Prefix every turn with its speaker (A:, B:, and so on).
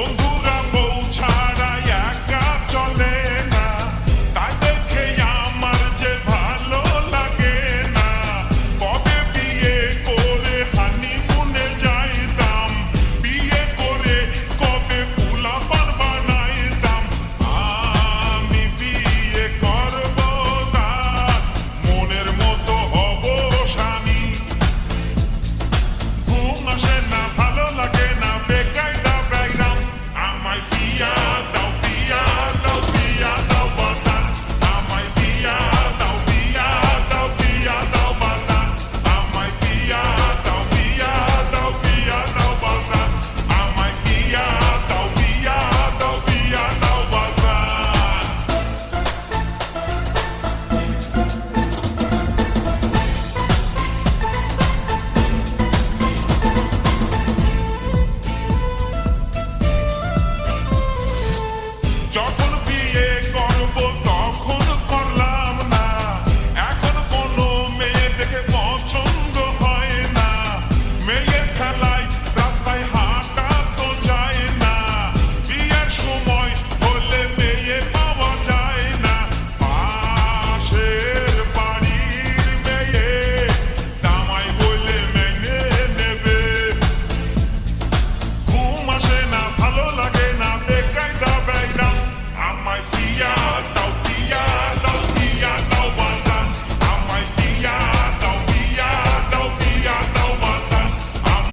A: বন্ধুরা বউ ছাড়া একা চলে না, তাই দেখে আমার যে ভালো লাগে না। কবে বিয়ে করে হানিমুনে যাইতাম, বিয়ে করে কবে পোলাপান বানাইতাম। আমি বিয়ে করব তার, মনের মতো হব স্বামী। ঘুম আসে না, ভালো লাগে না, বেকায়দা ব্যাগরাম। আমায় বিয়া দাও, বিয়া দাও, বিয়া দাও বাজান। আমায় বিয়া দাও, বিয়া দাও, বিয়া দাও বাজান। আমায় বিয়া দাও, বিয়া দাও, বিয়া দাও বাজান। আমায় বিয়া দাও, বিয়া দাও, বিয়া দাও বাজান। যখন